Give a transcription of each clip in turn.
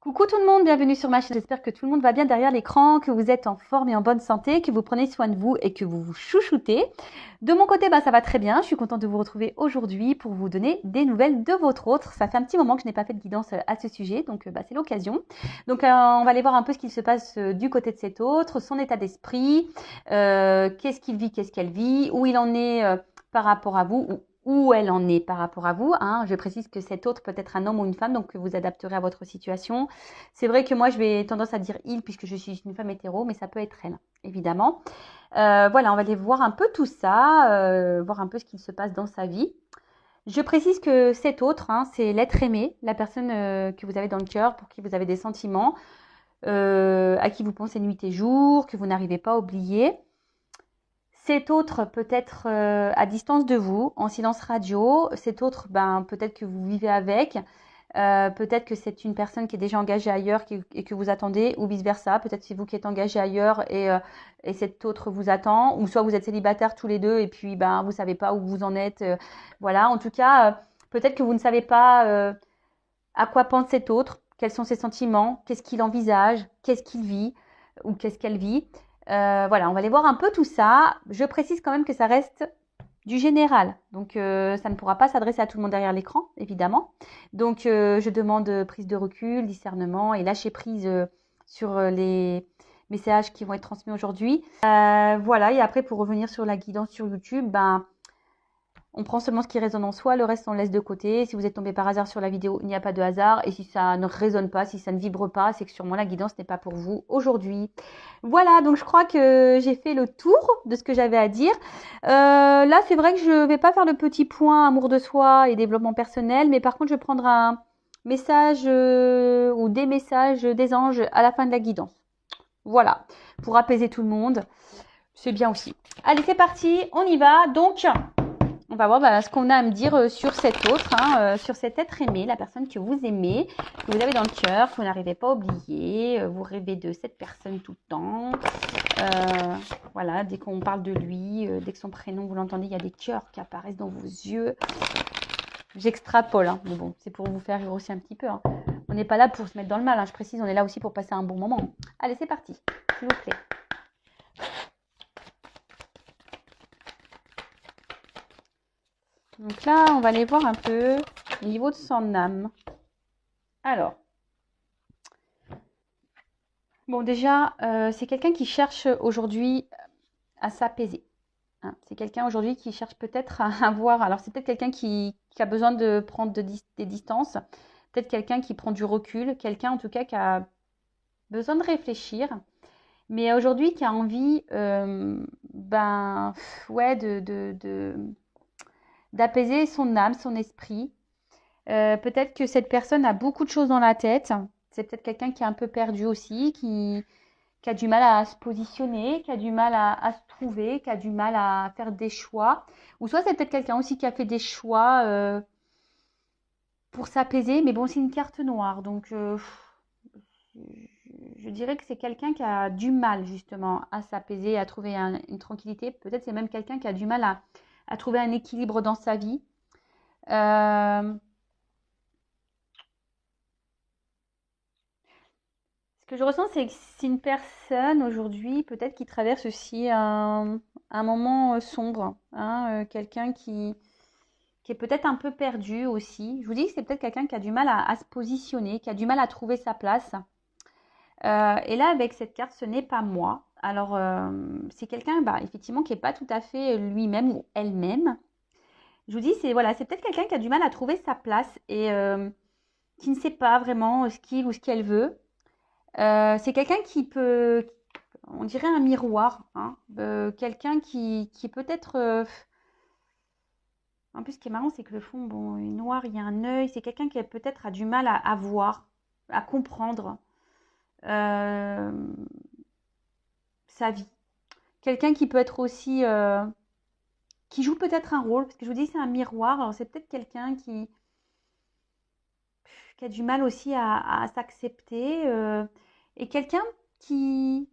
Coucou tout le monde, bienvenue sur ma chaîne. J'espère que tout le monde va bien derrière l'écran, que vous êtes en forme et en bonne santé, que vous prenez soin de vous et que vous vous chouchoutez. De mon côté, ça va très bien. Je suis contente de vous retrouver aujourd'hui pour vous donner des nouvelles de votre autre. Ça fait un petit moment que je n'ai pas fait de guidance à ce sujet, donc c'est l'occasion. Donc on va aller voir un peu ce qu'il se passe du côté de cet autre, son état d'esprit, qu'est-ce qu'il vit, qu'est-ce qu'elle vit, où il en est par rapport à vous, où elle en est par rapport à vous. Je précise que cet autre peut être un homme ou une femme, donc que vous adapterez à votre situation. C'est vrai que moi, je vais tendance à dire il, puisque je suis une femme hétéro, mais ça peut être elle, évidemment. Voilà, on va aller voir un peu tout ça, voir un peu ce qu'il se passe dans sa vie. Je précise que cet autre, c'est l'être aimé, la personne que vous avez dans le cœur, pour qui vous avez des sentiments, à qui vous pensez nuit et jour, que vous n'arrivez pas à oublier. Cet autre peut être à distance de vous, en silence radio. Cet autre, peut-être que vous vivez avec. Peut-être que c'est une personne qui est déjà engagée ailleurs et que vous attendez, ou vice-versa. Peut-être c'est vous qui êtes engagé ailleurs et cet autre vous attend. Ou soit vous êtes célibataires tous les deux et puis vous savez pas où vous en êtes. Voilà. En tout cas, peut-être que vous ne savez pas à quoi pense cet autre, quels sont ses sentiments, qu'est-ce qu'il envisage, qu'est-ce qu'il vit ou qu'est-ce qu'elle vit. Voilà, on va aller voir un peu tout ça. Je précise quand même que ça reste du général. Donc, ça ne pourra pas s'adresser à tout le monde derrière l'écran, évidemment. Donc, je demande prise de recul, discernement et lâcher prise sur les messages qui vont être transmis aujourd'hui. Voilà, et après, pour revenir sur la guidance sur YouTube, on prend seulement ce qui résonne en soi, le reste on laisse de côté. Si vous êtes tombé par hasard sur la vidéo, il n'y a pas de hasard. Et si ça ne résonne pas, si ça ne vibre pas, c'est que sûrement la guidance n'est pas pour vous aujourd'hui. Voilà, donc je crois que j'ai fait le tour de ce que j'avais à dire. Là, c'est vrai que je ne vais pas faire le petit point amour de soi et développement personnel, mais par contre, je vais prendre un message ou des messages des anges à la fin de la guidance. Voilà, pour apaiser tout le monde. C'est bien aussi. Allez, c'est parti, on y va. Donc, on va voir ce qu'on a à me dire sur cet autre, sur cet être aimé, la personne que vous aimez, que vous avez dans le cœur, que vous n'arrivez pas à oublier. Vous rêvez de cette personne tout le temps. Voilà, dès qu'on parle de lui, dès que son prénom, vous l'entendez, il y a des cœurs qui apparaissent dans vos yeux. J'extrapole, mais bon, c'est pour vous faire rire aussi un petit peu. On n'est pas là pour se mettre dans le mal, je précise, on est là aussi pour passer un bon moment. Allez, c'est parti, s'il vous plaît. Donc là, on va aller voir un peu au niveau de son âme. Alors, bon déjà, c'est quelqu'un qui cherche aujourd'hui à s'apaiser. C'est quelqu'un aujourd'hui qui cherche peut-être à avoir... Alors, c'est peut-être quelqu'un qui a besoin de prendre des distances. Peut-être quelqu'un qui prend du recul. Quelqu'un, en tout cas, qui a besoin de réfléchir. Mais aujourd'hui, qui a envie, d'apaiser son âme, son esprit. Peut-être que cette personne a beaucoup de choses dans la tête. C'est peut-être quelqu'un qui est un peu perdu aussi, qui a du mal à se positionner, qui a du mal à se trouver, qui a du mal à faire des choix. Ou soit c'est peut-être quelqu'un aussi qui a fait des choix pour s'apaiser, mais bon, c'est une carte noire. Donc, je dirais que c'est quelqu'un qui a du mal justement à s'apaiser, à trouver une tranquillité. Peut-être c'est même quelqu'un qui a du mal à trouver un équilibre dans sa vie. Ce que je ressens, c'est que c'est une personne aujourd'hui, peut-être qui traverse aussi un moment sombre. Quelqu'un qui est peut-être un peu perdu aussi. Je vous dis que c'est peut-être quelqu'un qui a du mal à se positionner, qui a du mal à trouver sa place. Et là, avec cette carte, ce n'est pas moi. Alors, c'est quelqu'un, effectivement, qui n'est pas tout à fait lui-même ou elle-même. Je vous dis, c'est peut-être quelqu'un qui a du mal à trouver sa place et qui ne sait pas vraiment ce qu'il ou ce qu'elle veut. C'est quelqu'un qui peut, on dirait un miroir, quelqu'un qui peut-être... En plus, ce qui est marrant, c'est que le fond, est noir, il y a un œil. C'est quelqu'un qui peut-être a du mal à voir, à comprendre sa vie. Quelqu'un qui peut être aussi... qui joue peut-être un rôle, parce que je vous dis, c'est un miroir. Alors, c'est peut-être quelqu'un qui a du mal aussi à s'accepter. Et quelqu'un qui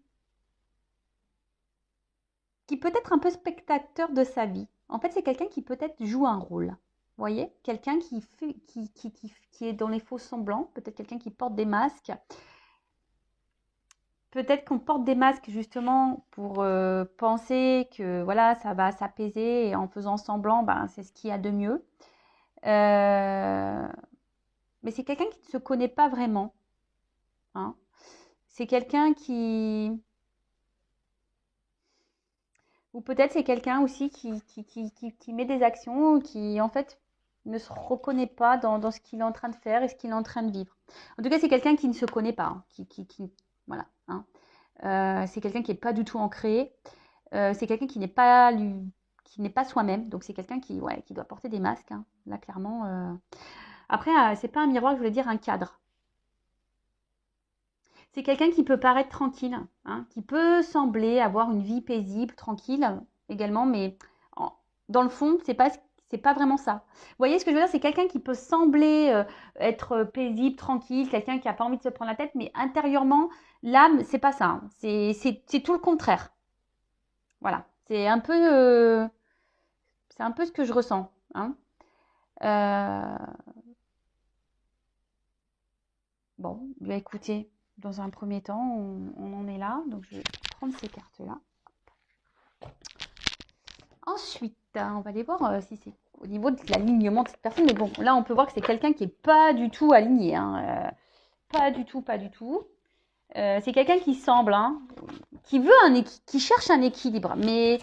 peut être un peu spectateur de sa vie. En fait, c'est quelqu'un qui peut-être joue un rôle. voyez? Quelqu'un qui est dans les faux semblants, peut-être quelqu'un qui porte des masques. Peut-être qu'on porte des masques justement pour penser que voilà, ça va s'apaiser et en faisant semblant, ben, c'est ce qu'il y a de mieux. Mais c'est quelqu'un qui ne se connaît pas vraiment, hein. C'est quelqu'un qui... Ou peut-être c'est quelqu'un aussi qui met des actions, qui en fait ne se reconnaît pas dans ce qu'il est en train de faire et ce qu'il est en train de vivre. En tout cas, c'est quelqu'un qui ne se connaît pas, hein, voilà, hein. C'est quelqu'un qui n'est pas du tout ancré. C'est quelqu'un qui n'est pas soi-même. Donc c'est quelqu'un qui doit porter des masques, hein, là clairement. Après, c'est pas un miroir, je voulais dire un cadre. C'est quelqu'un qui peut paraître tranquille, hein, qui peut sembler avoir une vie paisible, tranquille également, mais dans le fond, c'est pas vraiment ça. Vous voyez ce que je veux dire? C'est quelqu'un qui peut sembler être paisible, tranquille, quelqu'un qui n'a pas envie de se prendre la tête, mais intérieurement, l'âme, c'est pas ça, hein. C'est tout le contraire. Voilà, c'est un peu ce que je ressens, hein. Euh, bon, bah écoutez, dans un premier temps, on en est là, donc je vais prendre ces cartes-là. Ensuite, on va aller voir si c'est au niveau de l'alignement de cette personne. Mais bon, là, on peut voir que c'est quelqu'un qui n'est pas du tout aligné, hein. Pas du tout, pas du tout. C'est quelqu'un qui semble, hein, qui cherche un équilibre. Mais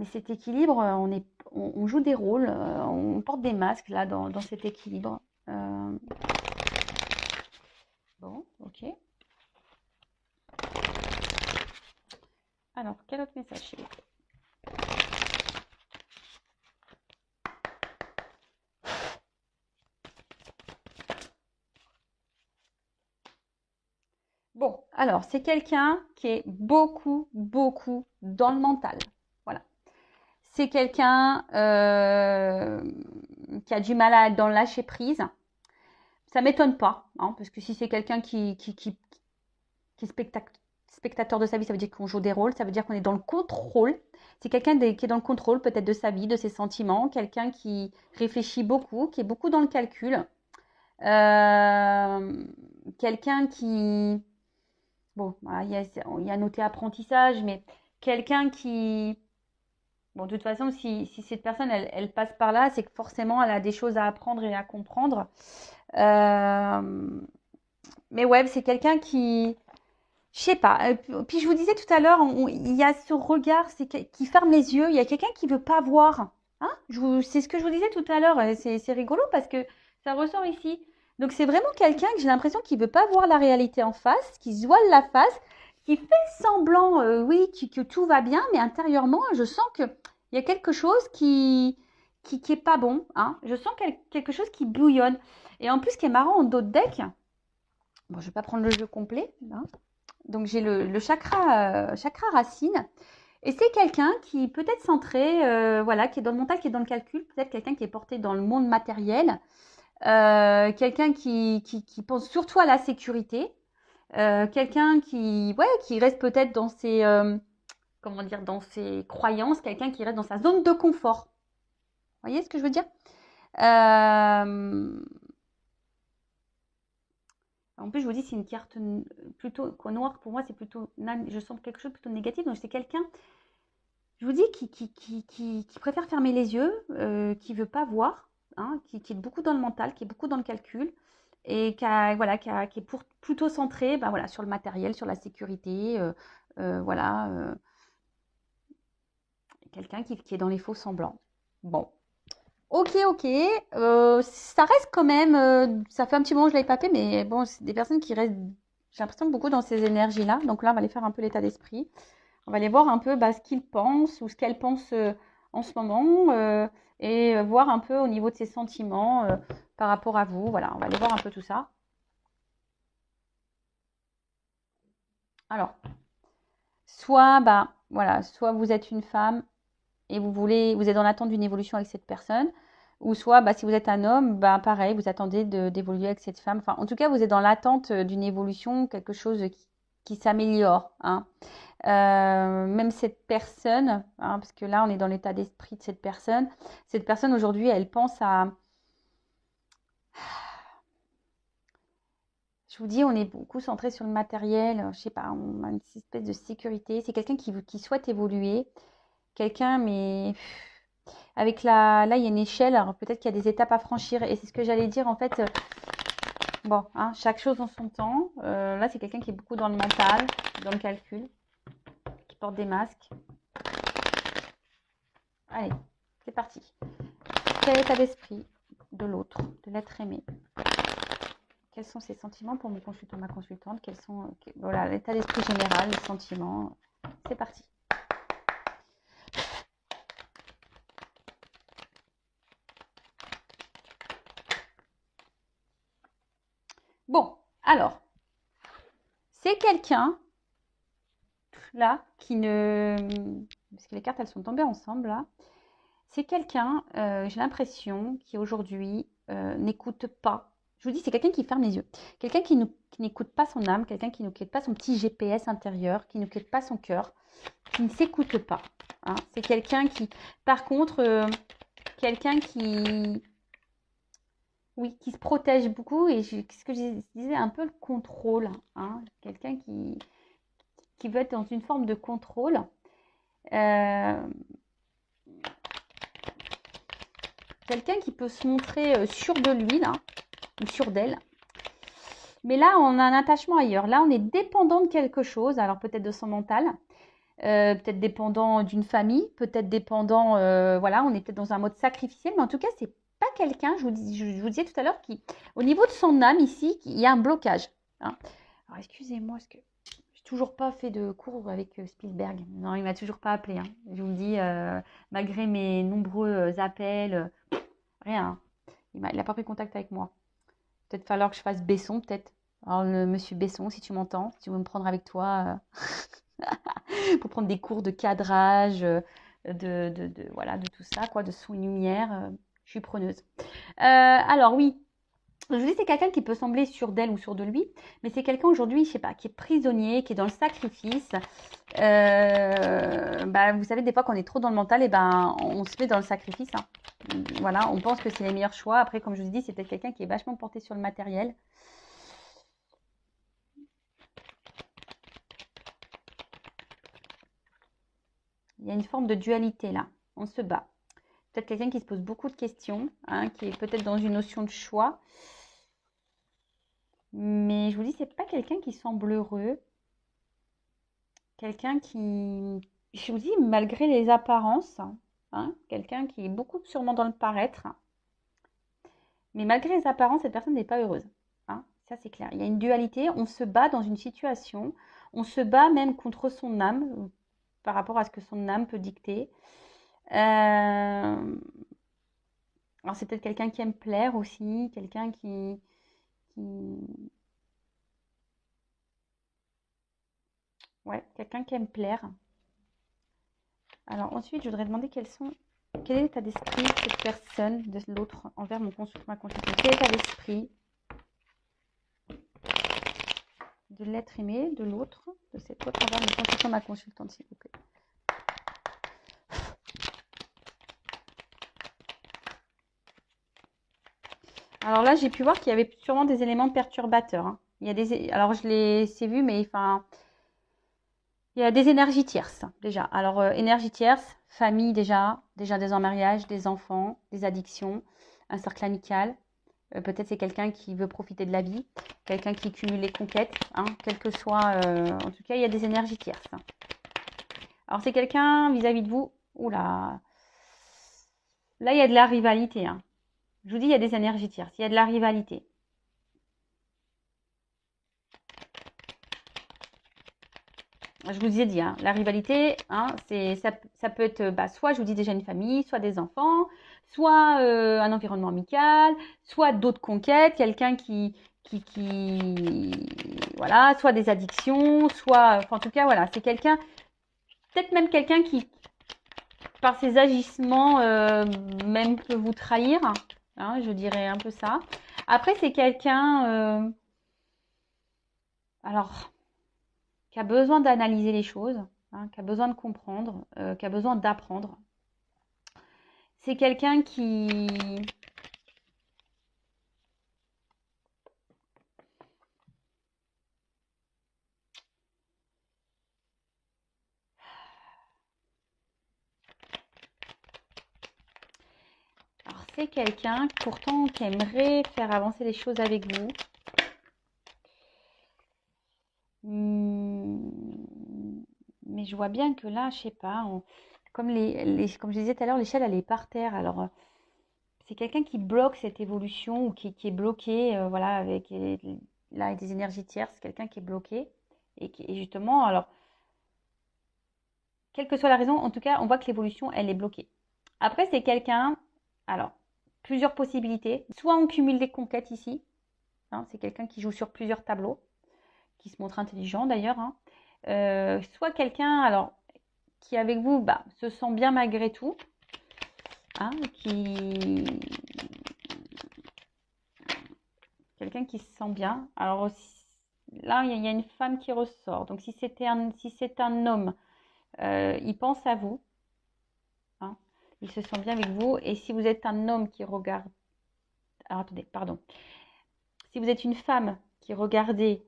cet équilibre, on joue des rôles, on porte des masques là dans cet équilibre. Bon, ok. Alors, quel autre message s'il vous plaît? Bon, alors, c'est quelqu'un qui est beaucoup, beaucoup dans le mental. Voilà. C'est quelqu'un qui a du mal à être dans le lâcher prise. Ça ne m'étonne pas, hein, parce que si c'est quelqu'un qui est spectateur de sa vie, ça veut dire qu'on joue des rôles, ça veut dire qu'on est dans le contrôle. C'est quelqu'un qui est dans le contrôle peut-être de sa vie, de ses sentiments, quelqu'un qui réfléchit beaucoup, qui est beaucoup dans le calcul. Quelqu'un qui... Bon, il y a noté apprentissage, mais quelqu'un qui... Bon, de toute façon, si cette personne, elle passe par là, c'est que forcément, elle a des choses à apprendre et à comprendre. Mais ouais, c'est quelqu'un qui... Je sais pas. Puis je vous disais tout à l'heure, il y a ce regard qui ferme les yeux. Il y a quelqu'un qui veut pas voir. Hein, c'est ce que je vous disais tout à l'heure. C'est rigolo parce que ça ressort ici. Donc c'est vraiment quelqu'un que j'ai l'impression qui veut pas voir la réalité en face, qui se voile la face, qui fait semblant, oui, que tout va bien, mais intérieurement, je sens que il y a quelque chose qui est pas bon. Hein. Je sens quelque chose qui bouillonne. Et en plus, ce qui est marrant en dos de deck, bon, je vais pas prendre le jeu complet, là. Donc j'ai le chakra racine. Et c'est quelqu'un qui peut être centré, voilà, qui est dans le mental, qui est dans le calcul, peut-être quelqu'un qui est porté dans le monde matériel, quelqu'un qui pense surtout à la sécurité, quelqu'un qui reste peut-être dans ses, comment dire, dans ses croyances, quelqu'un qui reste dans sa zone de confort. Vous voyez ce que je veux dire? En plus, je vous dis, c'est une carte plutôt noire. Pour moi, c'est plutôt, je sens quelque chose plutôt négatif. Donc, c'est quelqu'un, je vous dis, qui préfère fermer les yeux, qui ne veut pas voir, hein, qui est beaucoup dans le mental, qui est beaucoup dans le calcul et qui est plutôt centré ben, voilà, sur le matériel, sur la sécurité. Voilà. Quelqu'un qui est dans les faux semblants. Bon. Ok. Ça reste quand même, ça fait un petit moment que je l'avais pas fait, mais bon, c'est des personnes qui restent, j'ai l'impression, beaucoup dans ces énergies-là. Donc là, on va aller faire un peu l'état d'esprit. On va aller voir un peu ce qu'ils pensent ou ce qu'elles pensent en ce moment et voir un peu au niveau de ses sentiments par rapport à vous. Voilà, on va aller voir un peu tout ça. Alors, soit vous êtes une femme et vous êtes dans l'attente d'une évolution avec cette personne, ou soit si vous êtes un homme, pareil, vous attendez d'évoluer avec cette femme. Enfin, en tout cas, vous êtes dans l'attente d'une évolution, quelque chose qui s'améliore, hein. Même cette personne, hein, parce que là, on est dans l'état d'esprit de cette personne. Cette personne, aujourd'hui, elle pense à... Je vous dis, on est beaucoup centré sur le matériel. Je sais pas, on a une espèce de sécurité. C'est quelqu'un qui souhaite évoluer. Quelqu'un, mais avec là, il y a une échelle. Alors peut-être qu'il y a des étapes à franchir. Et c'est ce que j'allais dire, en fait. Bon, hein, chaque chose en son temps. Là, c'est quelqu'un qui est beaucoup dans le mental, dans le calcul, qui porte des masques. Allez, c'est parti. Quel état d'esprit de l'autre, de l'être aimé? Quels sont ses sentiments pour mon consultant, ma consultante? Quels sont, voilà, l'état d'esprit général, les sentiments? C'est parti. Bon, alors, c'est quelqu'un, là, qui ne... Parce que les cartes, elles sont tombées ensemble, là. C'est quelqu'un, j'ai l'impression, qui aujourd'hui n'écoute pas. Je vous dis, c'est quelqu'un qui ferme les yeux. Quelqu'un qui n'écoute pas son âme, quelqu'un qui n'écoute pas son petit GPS intérieur, qui n'écoute pas son cœur, qui ne s'écoute pas, hein. C'est quelqu'un qui, par contre, quelqu'un qui... Oui, qui se protège beaucoup et ce que je disais, un peu le contrôle, hein. Quelqu'un qui veut être dans une forme de contrôle. Quelqu'un qui peut se montrer sûr de lui, là, ou sûr d'elle. Mais là, on a un attachement ailleurs. Là, on est dépendant de quelque chose. Alors, peut-être de son mental, peut-être dépendant d'une famille, peut-être dépendant, voilà, on est peut-être dans un mode sacrificiel. Mais en tout cas, c'est pas quelqu'un, je vous disais tout à l'heure, qui, au niveau de son âme, ici, il y a un blocage, hein. Alors, excusez-moi, parce que j'ai toujours pas fait de cours avec Spielberg. Non, il m'a toujours pas appelé, hein. Je vous le dis, malgré mes nombreux appels, rien, hein. Il n'a pas pris contact avec moi. Peut-être falloir que je fasse Besson, peut-être. Alors, monsieur Besson, si tu m'entends, si tu veux me prendre avec toi pour prendre des cours de cadrage, voilà, de tout ça, quoi, de son et lumière, je suis preneuse. Alors, oui, je vous dis, c'est quelqu'un qui peut sembler sûr d'elle ou sûr de lui, mais c'est quelqu'un aujourd'hui, je sais pas, qui est prisonnier, qui est dans le sacrifice. Bah, vous savez, des fois, quand on est trop dans le mental, et ben, on se met dans le sacrifice, hein. Voilà, on pense que c'est les meilleurs choix. Après, comme je vous dis, c'est peut-être quelqu'un qui est vachement porté sur le matériel. Il y a une forme de dualité là. On se bat. Peut-être quelqu'un qui se pose beaucoup de questions, hein, qui est peut-être dans une notion de choix. Mais je vous dis, c'est pas quelqu'un qui semble heureux. Quelqu'un qui, je vous dis, malgré les apparences, hein, quelqu'un qui est beaucoup sûrement dans le paraître. Mais malgré les apparences, cette personne n'est pas heureuse, hein. Ça, c'est clair. Il y a une dualité. On se bat dans une situation. On se bat même contre son âme, par rapport à ce que son âme peut dicter. Alors, c'est peut-être quelqu'un qui aime plaire aussi, quelqu'un ouais, quelqu'un qui aime plaire. Alors, ensuite, je voudrais demander quel est l'état d'esprit de cette personne, de l'autre, envers ma consultante. Quel est l'état d'esprit de l'être aimé, de l'autre, de cet autre, envers mon consultant, ma consultante, s'il vous plaît. Alors là, j'ai pu voir qu'il y avait sûrement des éléments perturbateurs, hein. Il y a alors je l'ai vu, mais enfin, il y a des énergies tierces déjà. Alors énergie tierce, famille déjà des mariages, des enfants, des addictions, un cercle amical. Peut-être c'est quelqu'un qui veut profiter de la vie, quelqu'un qui cumule les conquêtes, hein, quel que soit. En tout cas, il y a des énergies tierces. Alors c'est quelqu'un vis-à-vis de vous. Oula, là il y a de la rivalité, hein. Je vous dis, il y a des énergies tierces, il y a de la rivalité. Je vous ai dit, hein, la rivalité, hein, ça peut être, soit je vous dis déjà une famille, soit des enfants, soit un environnement amical, soit d'autres conquêtes, quelqu'un voilà, soit des addictions, soit, enfin, en tout cas, voilà, c'est quelqu'un, peut-être même quelqu'un qui, par ses agissements, même peut vous trahir, hein, je dirais un peu ça. Après, c'est quelqu'un, alors, qui a besoin d'analyser les choses, hein, qui a besoin de comprendre, qui a besoin d'apprendre. C'est quelqu'un qui... Alors, c'est quelqu'un, pourtant, qui aimerait faire avancer les choses avec vous. Mais je vois bien que là, je sais pas, comme comme je disais tout à l'heure, l'échelle, elle est par terre. Alors, c'est quelqu'un qui bloque cette évolution ou qui est bloqué, voilà, avec là, des énergies tierces, quelqu'un qui est bloqué. Et justement, alors, quelle que soit la raison, en tout cas, on voit que l'évolution, elle est bloquée. Après, c'est quelqu'un, alors, plusieurs possibilités. Soit on cumule des conquêtes ici, hein, c'est quelqu'un qui joue sur plusieurs tableaux, qui se montre intelligent d'ailleurs, hein. Soit quelqu'un, alors, qui avec vous bah, se sent bien malgré tout, hein, quelqu'un qui se sent bien. Alors là, il y a une femme qui ressort. Donc si c'est un homme, il pense à vous, hein, il se sent bien avec vous. Et si vous êtes un homme qui regarde, alors attendez, pardon, si vous êtes une femme qui regardez,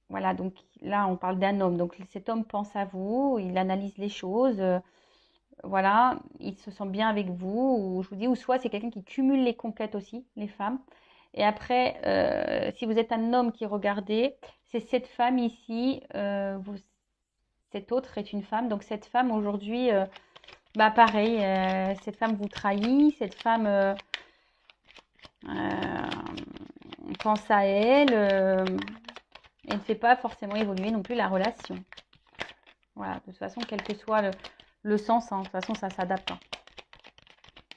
voilà, donc là on parle d'un homme. Donc cet homme pense à vous, il analyse les choses. Voilà, il se sent bien avec vous, ou je vous dis, ou soit c'est quelqu'un qui cumule les conquêtes aussi, les femmes. Et après, si vous êtes un homme qui regardez, c'est cette femme ici, cette autre est une femme. Donc cette femme aujourd'hui, bah pareil, cette femme vous trahit, cette femme pense à elle et ne fait pas forcément évoluer non plus la relation. Voilà, de toute façon, quel que soit le sens, hein, de toute façon, ça s'adapte. Hein.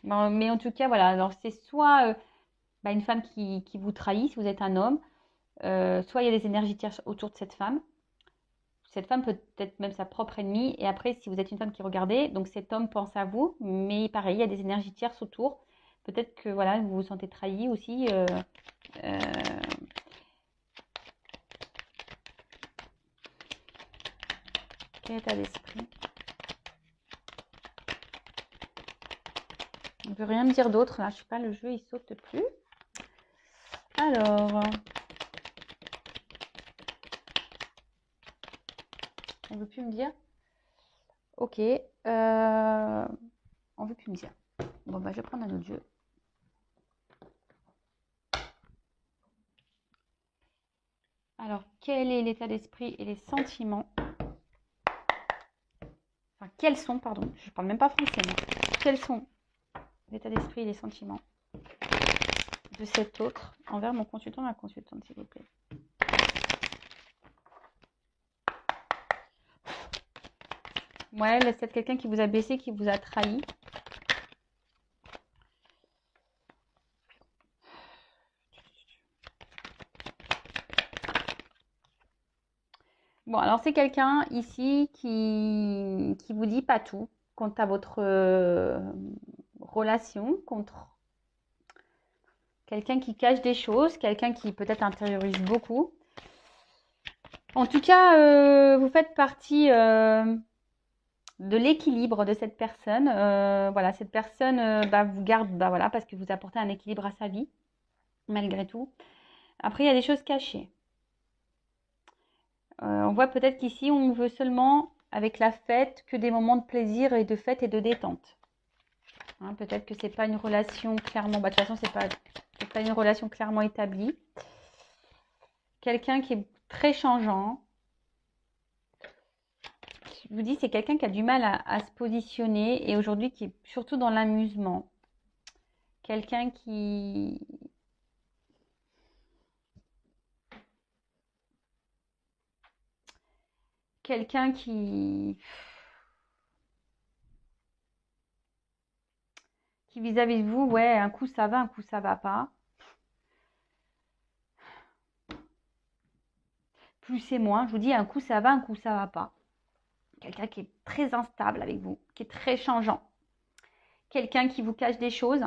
Bon, mais en tout cas, voilà, alors c'est soit bah, une femme qui vous trahit, si vous êtes un homme, soit il y a des énergies tierces autour de cette femme. Cette femme peut être même sa propre ennemie. Et après, si vous êtes une femme qui regardez, donc cet homme pense à vous, mais pareil, il y a des énergies tierces autour. Peut-être que voilà, vous vous sentez trahi aussi. Quel état d'esprit? On ne veut rien me dire d'autre. Là, je sais pas, le jeu, il saute plus. Alors, on ne veut plus me dire. Ok. On ne veut plus me dire. Bon, bah, je vais prendre un autre jeu. Alors, quel est l'état d'esprit et les sentiments? Enfin, quels sont, pardon, je ne parle même pas français, mais quels sont l'état d'esprit et les sentiments de cet autre envers mon consultant, ma consultante, s'il vous plaît. Ouais, c'est quelqu'un qui vous a blessé, qui vous a trahi. Bon, alors c'est quelqu'un ici qui vous dit pas tout quant à votre relation, contre quelqu'un qui cache des choses, quelqu'un qui peut-être intériorise beaucoup. En tout cas, vous faites partie de l'équilibre de cette personne. Voilà, cette personne bah, vous garde bah, voilà, parce que vous apportez un équilibre à sa vie, malgré tout. Après, il y a des choses cachées. On voit peut-être qu'ici, on veut seulement, avec la fête, que des moments de plaisir et de fête et de détente. Hein, peut-être que c'est pas une relation clairement... Bah, de toute façon, c'est pas une relation clairement établie. Quelqu'un qui est très changeant. Je vous dis, c'est quelqu'un qui a du mal à se positionner et aujourd'hui qui est surtout dans l'amusement. Quelqu'un qui... Quelqu'un qui vis-à-vis de vous, ouais, un coup ça va, un coup ça va pas. Plus et moins, je vous dis, un coup ça va, un coup ça va pas. Quelqu'un qui est très instable avec vous, qui est très changeant. Quelqu'un qui vous cache des choses.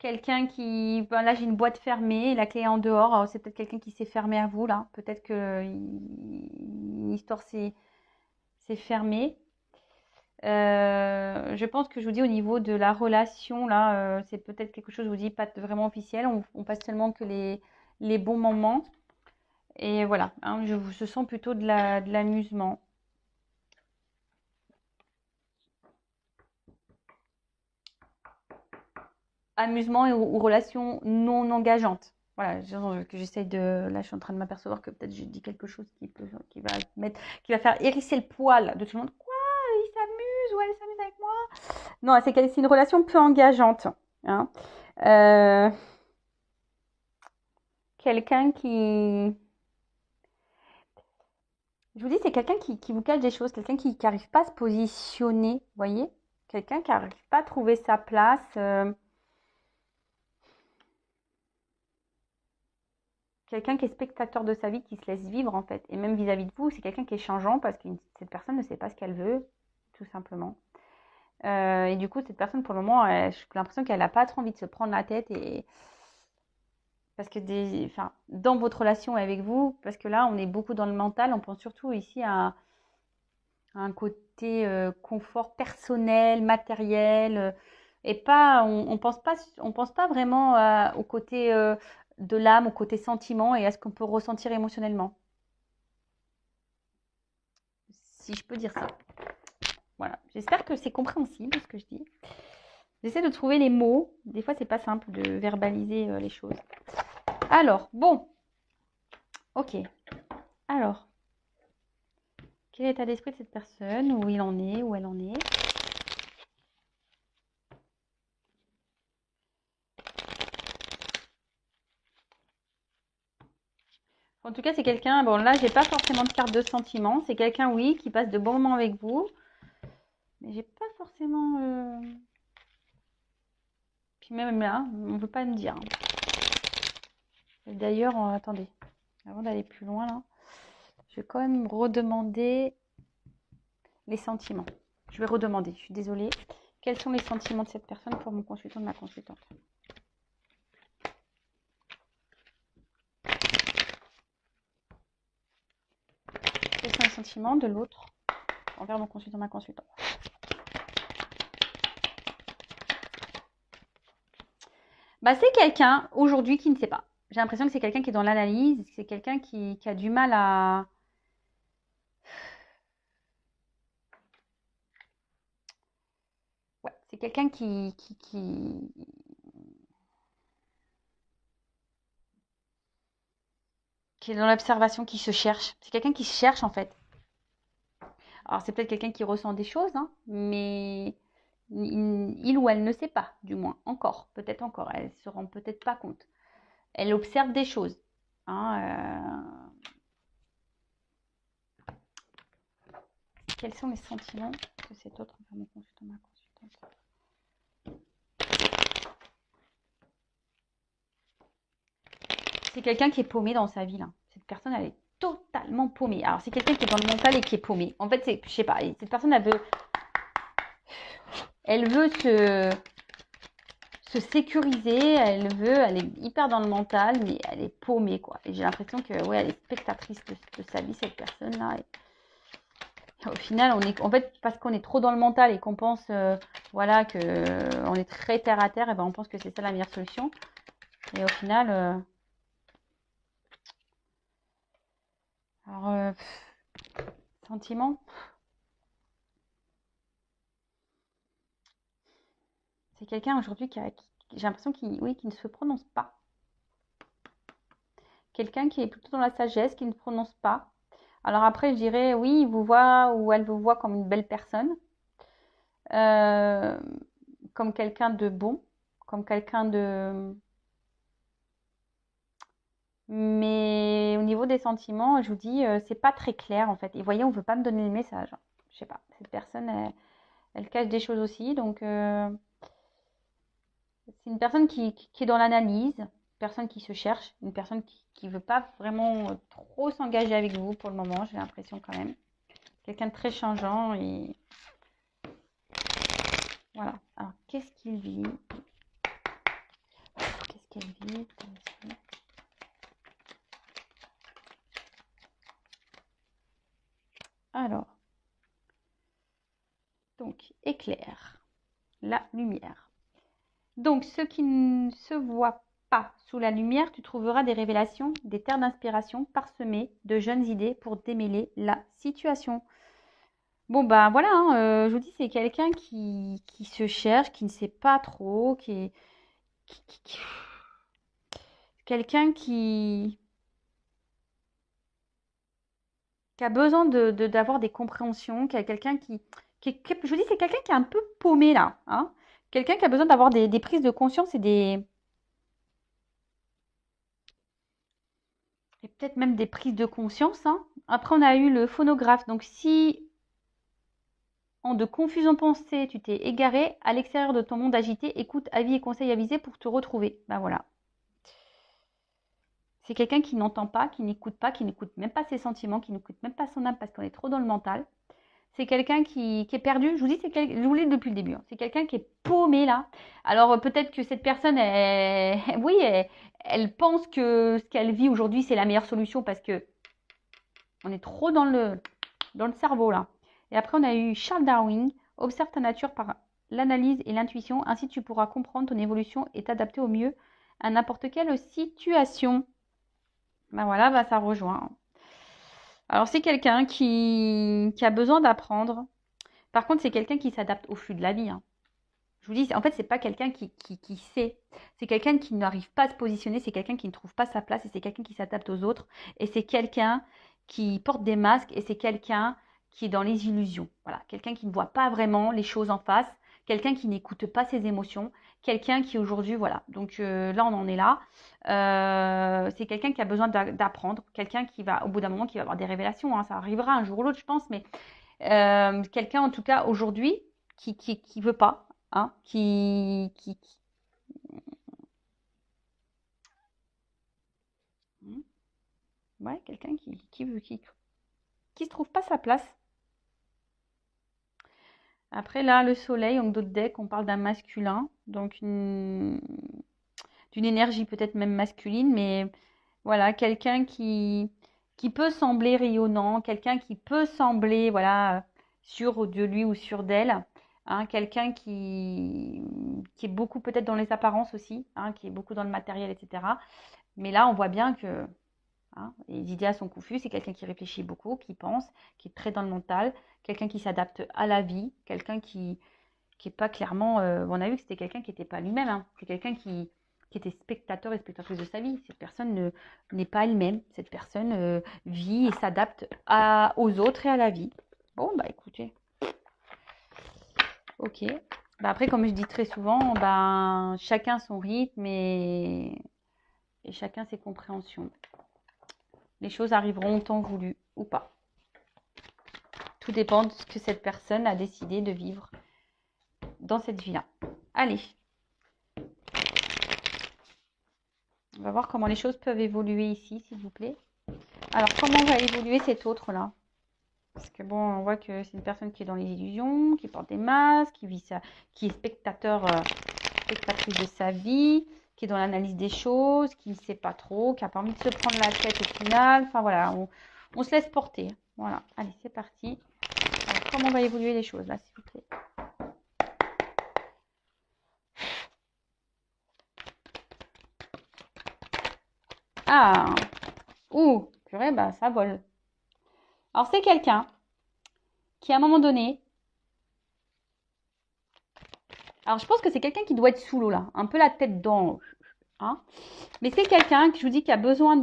Quelqu'un qui... Ben là, j'ai une boîte fermée, la clé est en dehors. Alors, c'est peut-être quelqu'un qui s'est fermé à vous, là. Peut-être que une histoire s'est fermée. Je pense que je vous dis au niveau de la relation, là, c'est peut-être quelque chose, je vous dis, pas vraiment officiel. On passe seulement que les bons moments. Et voilà, hein, je sens plutôt de l'amusement. Amusement ou relation non engageante. Voilà, que j'essaye de. Là, je suis en train de m'apercevoir que peut-être j'ai dit quelque chose qui va faire hérisser le poil de tout le monde. Quoi? Il s'amuse ou elle s'amuse avec moi? Non, c'est une relation peu engageante. Hein. Quelqu'un qui. Je vous dis, c'est quelqu'un qui vous cache des choses, quelqu'un qui n'arrive pas à se positionner, vous voyez? Quelqu'un qui n'arrive pas à trouver sa place. Quelqu'un qui est spectateur de sa vie, qui se laisse vivre en fait. Et même vis-à-vis de vous, c'est quelqu'un qui est changeant parce que cette personne ne sait pas ce qu'elle veut, tout simplement. Et du coup, cette personne, pour le moment, j'ai l'impression qu'elle n'a pas trop envie de se prendre la tête. Parce que dans votre relation avec vous, parce que là, on est beaucoup dans le mental, on pense surtout ici à un côté confort personnel, matériel, et pas, on pense pas vraiment au côté de l'âme, au côté sentiment et à ce qu'on peut ressentir émotionnellement. Si je peux dire ça. Voilà. J'espère que c'est compréhensible ce que je dis. J'essaie de trouver les mots. Des fois, c'est pas simple de verbaliser les choses. Alors, bon. Ok. Alors, quel est l'état d'esprit de cette personne? Où il en est? Où elle en est? En tout cas, c'est quelqu'un, bon là, j'ai pas forcément de carte de sentiment. C'est quelqu'un, oui, qui passe de bons moments avec vous. Mais j'ai pas forcément... Puis même là, on veut pas me dire. D'ailleurs, attendez, avant d'aller plus loin là, je vais quand même redemander les sentiments. Je vais redemander, je suis désolée. Quels sont les sentiments de cette personne pour mon consultant, de ma consultante? Quels sont les sentiments de l'autre envers mon consultant, ma consultante? Bah, c'est quelqu'un aujourd'hui qui ne sait pas. J'ai l'impression que c'est quelqu'un qui est dans l'analyse, c'est quelqu'un qui a du mal à... Ouais, c'est quelqu'un qui est dans l'observation, qui se cherche. C'est quelqu'un qui se cherche en fait. Alors c'est peut-être quelqu'un qui ressent des choses, hein, mais il ou elle ne sait pas, du moins, encore, peut-être encore. Elle ne se rend peut-être pas compte. Elle observe des choses. Hein, Quels sont les sentiments de cet autre envers mon consultant, ma consultante? C'est quelqu'un qui est paumé dans sa vie, là. Cette personne, elle est totalement paumée. Alors, c'est quelqu'un qui est dans le mental et qui est paumé. En fait, je sais pas, cette personne, elle veut se sécuriser, elle est hyper dans le mental, mais elle est paumée, quoi. Et j'ai l'impression que, ouais, elle est spectatrice de sa vie, cette personne-là. Et au final, en fait, parce qu'on est trop dans le mental et qu'on pense, voilà, que on est très terre à terre, et ben on pense que c'est ça la meilleure solution. Et au final, alors, sentiment. C'est quelqu'un aujourd'hui j'ai l'impression qu'il ne se prononce pas. Quelqu'un qui est plutôt dans la sagesse, qui ne se prononce pas. Alors après, je dirais, oui, il vous voit ou elle vous voit comme une belle personne, comme quelqu'un de bon, comme quelqu'un de... Mais au niveau des sentiments, je vous dis, c'est pas très clair en fait. Et voyez, on ne veut pas me donner le message. Je sais pas, cette personne, elle cache des choses aussi, donc... C'est une personne qui est dans l'analyse, une personne qui se cherche, une personne qui ne veut pas vraiment trop s'engager avec vous pour le moment, j'ai l'impression quand même. Quelqu'un de très changeant et voilà. Alors, qu'est-ce qu'il vit? qu'elle vit. Alors, donc, éclair, la lumière. Donc, ce qui ne se voit pas sous la lumière, tu trouveras des révélations, des terres d'inspiration parsemées de jeunes idées pour démêler la situation. Bon, bah voilà, hein, je vous dis, c'est quelqu'un qui se cherche, qui ne sait pas trop, quelqu'un qui a besoin d'avoir des compréhensions, qui a quelqu'un je vous dis, c'est quelqu'un qui est un peu paumé là, hein. Quelqu'un qui a besoin d'avoir des prises de conscience et peut-être même des prises de conscience, hein. Après, on a eu le phonographe. Donc, si en de confusion pensée, tu t'es égaré à l'extérieur de ton monde agité, écoute, avis et conseils avisés pour te retrouver. Ben voilà. C'est quelqu'un qui n'entend pas, qui n'écoute même pas ses sentiments, qui n'écoute même pas son âme parce qu'on est trop dans le mental. C'est quelqu'un qui est perdu. Je vous dis, je vous l'ai dit depuis le début, hein. C'est quelqu'un qui est paumé là. Alors peut-être que cette personne, oui, elle pense que ce qu'elle vit aujourd'hui, c'est la meilleure solution parce que on est trop dans le cerveau là. Et après, on a eu Charles Darwin. Observe ta nature par l'analyse et l'intuition. Ainsi, tu pourras comprendre ton évolution et t'adapter au mieux à n'importe quelle situation. Ben voilà, bah ça rejoint. Alors, c'est quelqu'un qui a besoin d'apprendre. Par contre, c'est quelqu'un qui s'adapte au flux de la vie, hein. Je vous dis, en fait, c'est pas quelqu'un qui sait. C'est quelqu'un qui n'arrive pas à se positionner. C'est quelqu'un qui ne trouve pas sa place. Et c'est quelqu'un qui s'adapte aux autres. Et c'est quelqu'un qui porte des masques. Et c'est quelqu'un qui est dans les illusions. Voilà. Quelqu'un qui ne voit pas vraiment les choses en face. Quelqu'un qui n'écoute pas ses émotions. Quelqu'un qui aujourd'hui, voilà. Donc là, on en est là. C'est quelqu'un qui a besoin d'apprendre. Quelqu'un qui va, au bout d'un moment, qui va avoir des révélations, hein. Ça arrivera un jour ou l'autre, je pense. Mais quelqu'un, en tout cas, aujourd'hui, qui veut pas. Hein, ouais, quelqu'un qui se trouve pas sa place. Après là, le soleil, en d'autres decks, on parle d'un masculin, donc d'une énergie peut-être même masculine, mais voilà, quelqu'un qui peut sembler rayonnant, quelqu'un qui peut sembler, voilà, sûr de lui ou sûr d'elle, hein, quelqu'un qui est beaucoup peut-être dans les apparences aussi, hein, qui est beaucoup dans le matériel, etc. Mais là, on voit bien que, hein, les idées sont confuses. C'est quelqu'un qui réfléchit beaucoup, qui pense, qui est très dans le mental, quelqu'un qui s'adapte à la vie, quelqu'un qui est pas clairement. On a vu que c'était quelqu'un qui n'était pas lui-même, hein. C'est quelqu'un qui était spectateur et spectatrice de sa vie. Cette personne n'est pas elle-même. Cette personne vit et s'adapte aux autres et à la vie. Bon, bah écoutez. Ok. Bah, après, comme je dis très souvent, ben, chacun son rythme et chacun ses compréhensions. Les choses arriveront au temps voulu ou pas. Tout dépend de ce que cette personne a décidé de vivre dans cette vie-là. Allez. On va voir comment les choses peuvent évoluer ici, s'il vous plaît. Alors, comment va évoluer cet autre-là? Parce que bon, on voit que c'est une personne qui est dans les illusions, qui porte des masques, qui est spectatrice de sa vie, qui est dans l'analyse des choses, qui ne sait pas trop, qui n'a pas envie de se prendre la tête au final. Enfin voilà, on se laisse porter. Voilà, allez, c'est parti. Alors, comment va évoluer les choses là, s'il vous plaît? Ah, ouh, purée, bah ça vole. Alors, c'est quelqu'un qui, à un moment donné, alors je pense que c'est quelqu'un qui doit être sous l'eau là, un peu la tête dans, hein. Mais c'est quelqu'un que je vous dis qui a besoin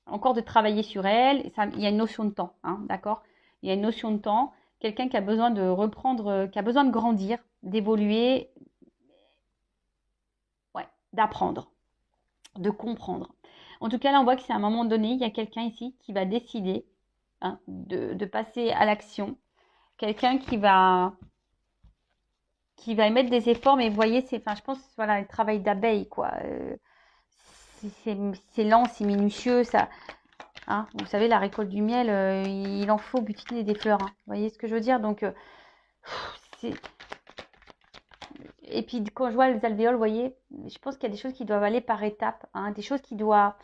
encore de travailler sur elle. Ça, il y a une notion de temps, hein, d'accord? Il y a une notion de temps. Quelqu'un qui a besoin de reprendre, qui a besoin de grandir, d'évoluer, ouais, d'apprendre, de comprendre. En tout cas, là, on voit que c'est à un moment donné, il y a quelqu'un ici qui va décider, hein, de passer à l'action. Quelqu'un qui va émettre des efforts, mais vous voyez, enfin, je pense, voilà, le travail d'abeille, quoi. C'est lent, c'est minutieux, ça. Hein, vous savez, la récolte du miel, il en faut butiner des fleurs, hein. Vous voyez ce que je veux dire? Donc, Et puis quand je vois les alvéoles, vous voyez, je pense qu'il y a des choses qui doivent aller par étapes, hein, des choses qui doivent.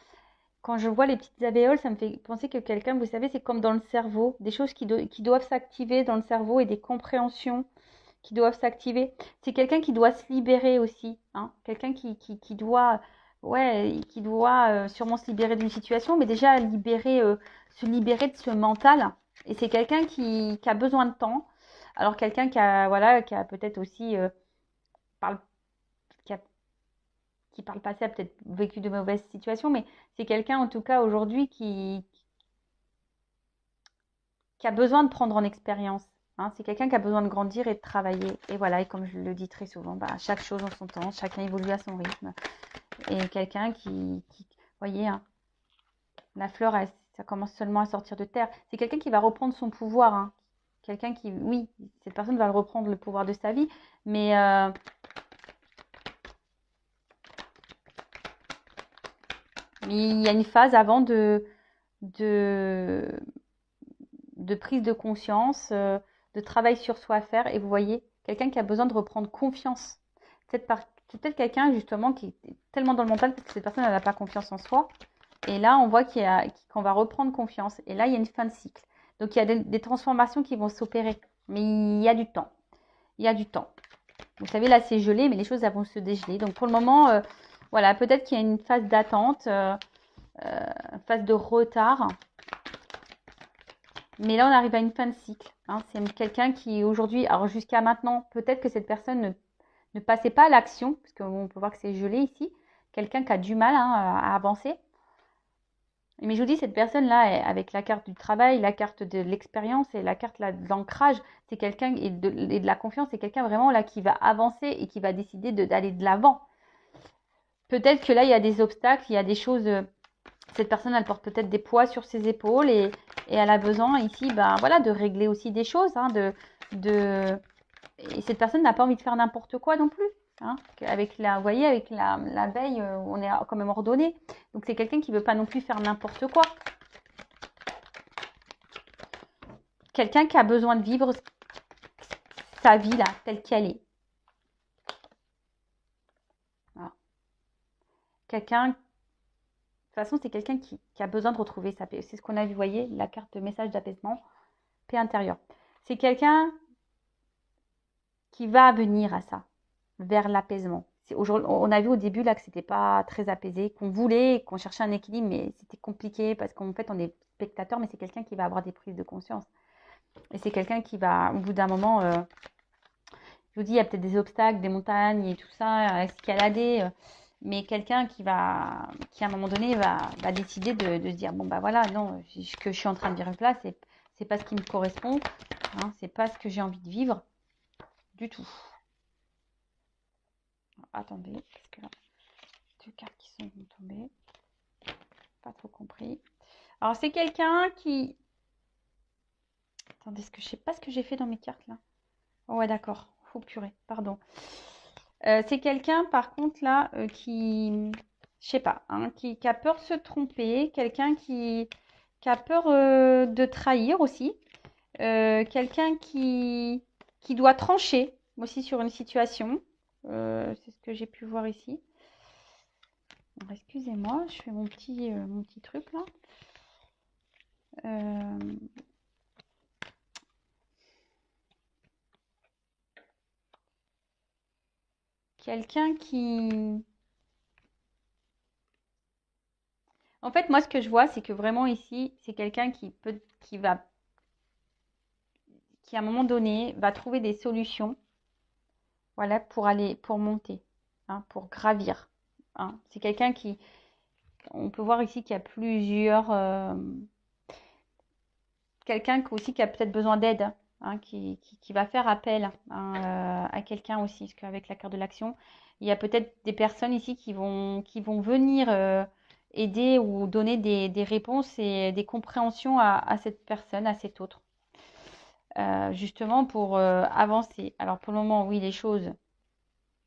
Quand je vois les petites alvéoles, ça me fait penser que quelqu'un, vous savez, c'est comme dans le cerveau, des choses qui doivent s'activer dans le cerveau et des compréhensions qui doivent s'activer. C'est quelqu'un qui doit se libérer aussi, hein, quelqu'un qui doit, ouais, qui doit sûrement se libérer d'une situation, mais déjà se libérer de ce mental. Et c'est quelqu'un qui a besoin de temps. Alors quelqu'un qui a, voilà, qui a peut-être aussi parle, qui a qui par le passé a peut-être vécu de mauvaises situations, mais c'est quelqu'un en tout cas aujourd'hui qui a besoin de prendre en expérience. Hein. C'est quelqu'un qui a besoin de grandir et de travailler. Et voilà, et comme je le dis très souvent, bah, chaque chose en son temps, chacun évolue à son rythme. Et quelqu'un voyez, hein, la fleur, ça commence seulement à sortir de terre. C'est quelqu'un qui va reprendre son pouvoir. Hein. Quelqu'un qui, oui, cette personne va reprendre le pouvoir de sa vie, mais il y a une phase avant de, de prise de conscience, de travail sur soi à faire. Et vous voyez, quelqu'un qui a besoin de reprendre confiance. C'est peut-être quelqu'un justement qui est tellement dans le mental parce que cette personne n'a pas confiance en soi. Et là, on voit qu'on va reprendre confiance. Et là, il y a une fin de cycle. Donc, il y a des transformations qui vont s'opérer. Mais il y a du temps. Il y a du temps. Vous savez, là, c'est gelé, mais les choses elles vont se dégeler. Donc, pour le moment, voilà, peut-être qu'il y a une phase d'attente, phase de retard. Mais là, on arrive à une fin de cycle. Hein. C'est quelqu'un qui, aujourd'hui, alors jusqu'à maintenant, peut-être que cette personne ne passait pas à l'action, parce qu'on peut voir que c'est gelé ici. Quelqu'un qui a du mal à avancer. Mais je vous dis, cette personne-là, avec la carte du travail, la carte de l'expérience et la carte là, de l'ancrage, c'est quelqu'un, et de la confiance, c'est quelqu'un vraiment là qui va avancer et qui va décider d'aller de l'avant. Peut-être que là, il y a des obstacles, il y a des choses. Cette personne, elle porte peut-être des poids sur ses épaules et elle a besoin ici, ben voilà, de régler aussi des choses, hein, Et cette personne n'a pas envie de faire n'importe quoi non plus. Hein. Avec vous voyez, avec la veille, on est quand même ordonné. Donc c'est quelqu'un qui ne veut pas non plus faire n'importe quoi. Quelqu'un qui a besoin de vivre sa vie là, telle qu'elle est. Voilà. Quelqu'un, de toute façon, c'est quelqu'un qui a besoin de retrouver sa paix. C'est ce qu'on a vu, vous voyez, la carte de message d'apaisement, paix intérieure. C'est quelqu'un qui va venir à ça, vers l'apaisement. On a vu au début là que c'était pas très apaisé, qu'on voulait, qu'on cherchait un équilibre, mais c'était compliqué parce qu'en fait on est spectateur, mais c'est quelqu'un qui va avoir des prises de conscience. Et c'est quelqu'un qui va, au bout d'un moment, je vous dis, il y a peut-être des obstacles, des montagnes et tout ça, à escalader, mais quelqu'un qui à un moment donné, va décider de se dire, bon bah voilà, non, ce que je suis en train de vivre là, c'est pas ce qui me correspond, hein, c'est pas ce que j'ai envie de vivre du tout. Attendez, parce que là, deux cartes qui sont tombées. Pas trop compris. Alors, c'est quelqu'un qui... Attendez, je sais pas ce que j'ai fait dans mes cartes, là. Oh, ouais, d'accord. Oh, purée, pardon. C'est quelqu'un, par contre, là, qui... Je sais pas, hein, qui a peur de se tromper. Quelqu'un qui a peur de trahir aussi. Quelqu'un qui doit trancher aussi sur une situation. C'est ce que j'ai pu voir ici. Excusez-moi, je fais mon petit truc là. Quelqu'un qui... En fait, moi, ce que je vois, c'est que vraiment ici, c'est quelqu'un qui à un moment donné, va trouver des solutions, voilà, pour monter, hein, pour gravir. Hein. C'est quelqu'un on peut voir ici qu'il y a plusieurs, quelqu'un aussi qui a peut-être besoin d'aide, hein, qui va faire appel hein, à quelqu'un aussi, parce qu'avec la carte de l'action, il y a peut-être des personnes ici qui vont venir aider ou donner des réponses et des compréhensions à cette personne, à cet autre, justement pour avancer. Alors pour le moment, oui, les choses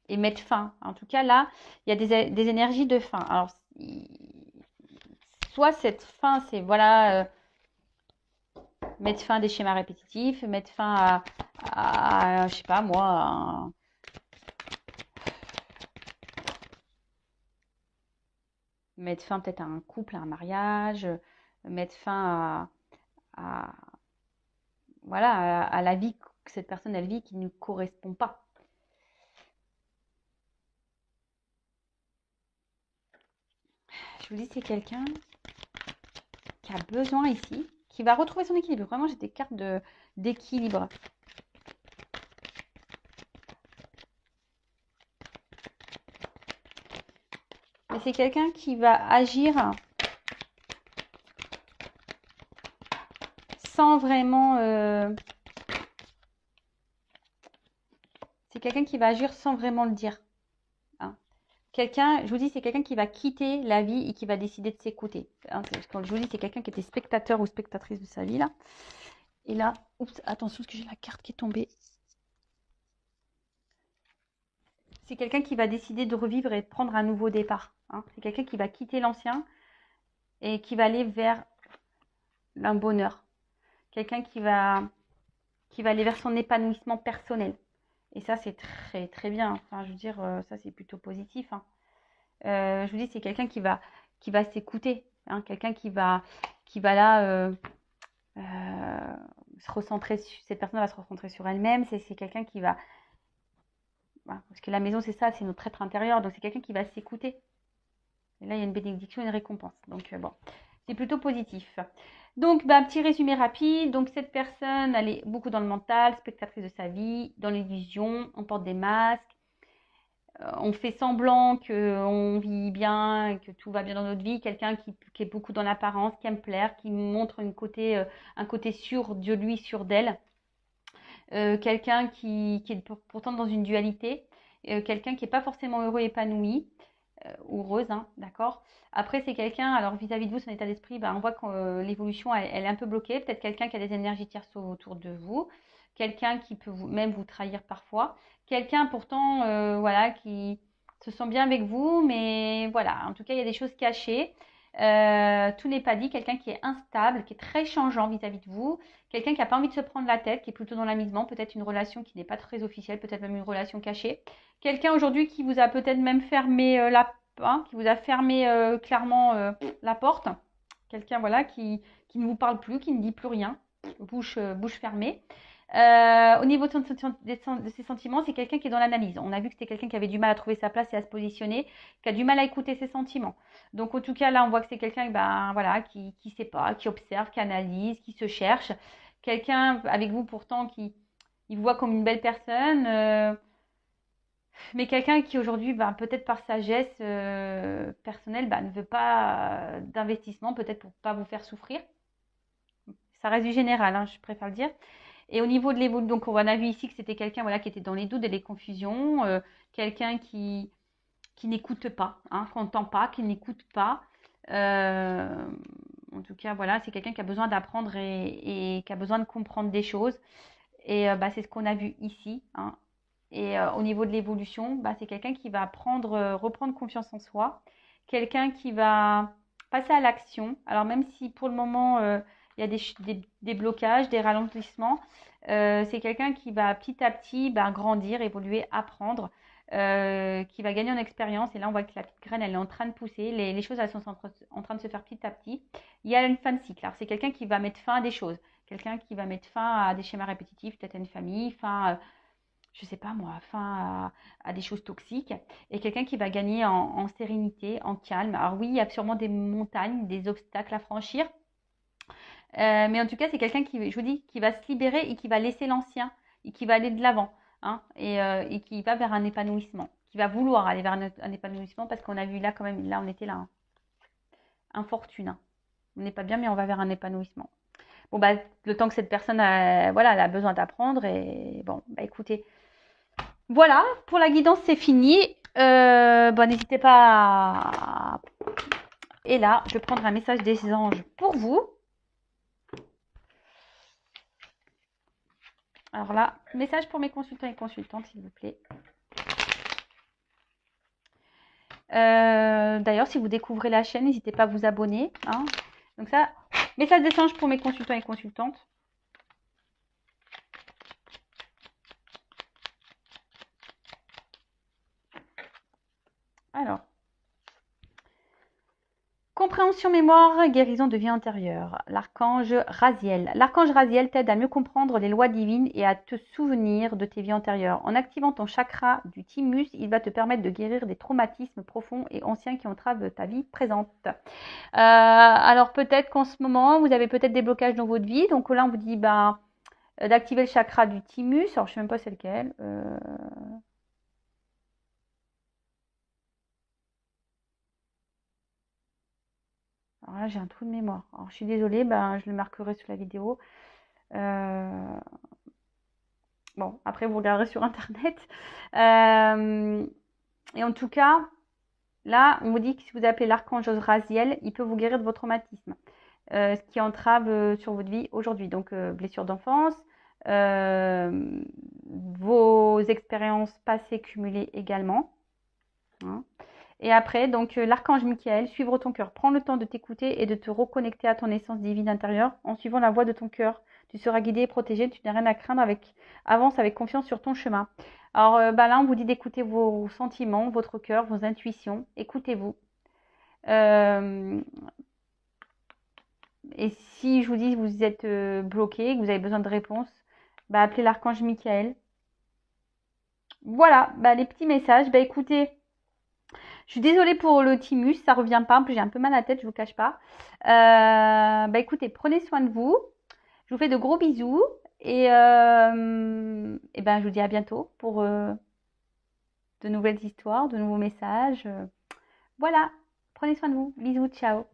et mettre fin. En tout cas, là, il y a des énergies de fin. Alors, soit cette fin, c'est voilà mettre fin à des schémas répétitifs, mettre fin à je sais pas moi, mettre fin peut-être à un couple, à un mariage, mettre fin à, voilà, à la vie que cette personne elle vit qui ne correspond pas. Je vous dis, c'est quelqu'un qui a besoin ici, qui va retrouver son équilibre. Vraiment, j'ai des cartes d'équilibre. Mais c'est quelqu'un qui va agir sans vraiment... c'est quelqu'un qui va agir sans vraiment le dire. Hein. Quelqu'un, je vous dis, c'est quelqu'un qui va quitter la vie et qui va décider de s'écouter. Hein, quand je vous dis, c'est quelqu'un qui était spectateur ou spectatrice de sa vie, là. Et là, oups, attention, parce que j'ai la carte qui est tombée. C'est quelqu'un qui va décider de revivre et de prendre un nouveau départ. Hein. C'est quelqu'un qui va quitter l'ancien et qui va aller vers un bonheur. Quelqu'un qui va aller vers son épanouissement personnel. Et ça, c'est très, très bien. Enfin, je veux dire, ça, c'est plutôt positif. Hein. Je vous dis, c'est quelqu'un qui va s'écouter. Hein. Quelqu'un qui va là se recentrer. Cette personne va se recentrer sur elle-même. C'est quelqu'un qui va... Voilà, parce que la maison, c'est ça, c'est notre être intérieur. Donc, c'est quelqu'un qui va s'écouter. Et là, il y a une bénédiction et une récompense. Donc, bon, c'est plutôt positif. Donc, bah, petit résumé rapide. Donc, cette personne, elle est beaucoup dans le mental, spectatrice de sa vie, dans l'illusion, on porte des masques, on fait semblant qu'on vit bien, que tout va bien dans notre vie. Quelqu'un qui est beaucoup dans l'apparence, qui aime plaire, qui montre un côté sûr de lui, sûr d'elle. Quelqu'un qui est pourtant dans une dualité. Quelqu'un qui n'est pas forcément heureux et épanoui. Ou heureuse, hein, d'accord. Après, c'est quelqu'un, alors vis-à-vis de vous, son état d'esprit, ben, on voit que l'évolution, elle est un peu bloquée. Peut-être quelqu'un qui a des énergies tierces autour de vous, quelqu'un qui peut même vous trahir parfois, quelqu'un pourtant, voilà, qui se sent bien avec vous, mais voilà, en tout cas, il y a des choses cachées. Tout n'est pas dit, quelqu'un qui est instable, qui est très changeant vis-à-vis de vous, quelqu'un qui n'a pas envie de se prendre la tête, qui est plutôt dans l'amusement, peut-être une relation qui n'est pas très officielle, peut-être même une relation cachée. Quelqu'un aujourd'hui qui vous a peut-être même fermé qui vous a fermé clairement la porte. Quelqu'un voilà qui ne vous parle plus, qui ne dit plus rien, bouche fermée. Au niveau de ses sentiments, c'est quelqu'un qui est dans l'analyse. On a vu que c'était quelqu'un qui avait du mal à trouver sa place et à se positionner, qui a du mal à écouter ses sentiments. Donc en tout cas là, on voit que c'est quelqu'un ben, voilà, qui sait pas, qui observe, qui analyse, qui se cherche. Quelqu'un avec vous pourtant qui il vous voit comme une belle personne. Mais quelqu'un qui aujourd'hui, ben, peut-être par sagesse personnelle, ben, ne veut pas d'investissement, peut-être pour ne pas vous faire souffrir. Ça reste du général, hein, je préfère le dire. Et au niveau de l'évolution, donc on a vu ici que c'était quelqu'un voilà, qui était dans les doutes et les confusions, quelqu'un qui n'écoute pas, hein, qu'on n'entend pas, qui n'écoute pas. Euh, en tout cas, voilà, c'est quelqu'un qui a besoin d'apprendre et qui a besoin de comprendre des choses. Et bah, c'est ce qu'on a vu ici. Hein. Et au niveau de l'évolution, bah, c'est quelqu'un qui va reprendre confiance en soi, quelqu'un qui va passer à l'action. Alors même si pour le moment, il y a des blocages, des ralentissements, c'est quelqu'un qui va petit à petit bah, grandir, évoluer, apprendre, qui va gagner en expérience. Et là, on voit que la petite graine, elle est en train de pousser. Les choses, elles sont en train de se faire petit à petit. Il y a une fin de cycle. Alors, c'est quelqu'un qui va mettre fin à des choses. Quelqu'un qui va mettre fin à des schémas répétitifs, peut-être à une famille, fin je sais pas moi, fin à des choses toxiques, et quelqu'un qui va gagner en sérénité, en calme. Alors oui, il y a sûrement des montagnes, des obstacles à franchir, mais en tout cas, c'est quelqu'un qui, je vous dis, qui va se libérer et qui va laisser l'ancien, et qui va aller de l'avant, hein, et qui va vers un épanouissement, qui va vouloir aller vers un épanouissement, parce qu'on a vu là quand même, là on était là, hein, infortune, hein. On n'est pas bien, mais on va vers un épanouissement. Bon, bah, le temps que cette personne voilà, elle a besoin d'apprendre, et bon, bah écoutez, voilà, pour la guidance, c'est fini. Bon, n'hésitez pas à... Et là, je vais prendre un message des anges pour vous. Alors là, message pour mes consultants et consultantes, s'il vous plaît. D'ailleurs, si vous découvrez la chaîne, n'hésitez pas à vous abonner. Hein. Donc ça, message des anges pour mes consultants et consultantes. Alors, Compréhension, mémoire, guérison de vie antérieure. L'archange Raziel. L'archange Raziel t'aide à mieux comprendre les lois divines et à te souvenir de tes vies antérieures. En activant ton chakra du thymus, il va te permettre de guérir des traumatismes profonds et anciens qui entravent ta vie présente. Alors peut-être qu'en ce moment, vous avez peut-être des blocages dans votre vie. Donc là, on vous dit d'activer le chakra du thymus. Alors je ne sais même pas c'est lequel. Alors là, j'ai un trou de mémoire. Alors, je suis désolée, je le marquerai sur la vidéo. Bon, après, vous regarderez sur Internet. Et en tout cas, là, on vous dit que si vous appelez l'archange Raziel, il peut vous guérir de vos traumatismes, ce qui entrave sur votre vie aujourd'hui. Donc, blessures d'enfance, vos expériences passées cumulées également. Hein. Et après, donc, l'archange Michael, suivre ton cœur. Prends le temps de t'écouter et de te reconnecter à ton essence divine intérieure en suivant la voie de ton cœur. Tu seras guidé et protégé, tu n'as rien à craindre, avance avec confiance sur ton chemin. Alors là, on vous dit d'écouter vos sentiments, votre cœur, vos intuitions. Écoutez-vous. Et si je vous dis que vous êtes bloqué, que vous avez besoin de réponses, appelez l'archange Michael. Voilà, les petits messages. Écoutez, je suis désolée pour le thymus, ça revient pas. En plus, j'ai un peu mal à la tête, je vous cache pas. Écoutez, prenez soin de vous. Je vous fais de gros bisous. Et je vous dis à bientôt pour de nouvelles histoires, de nouveaux messages. Voilà, prenez soin de vous. Bisous, ciao.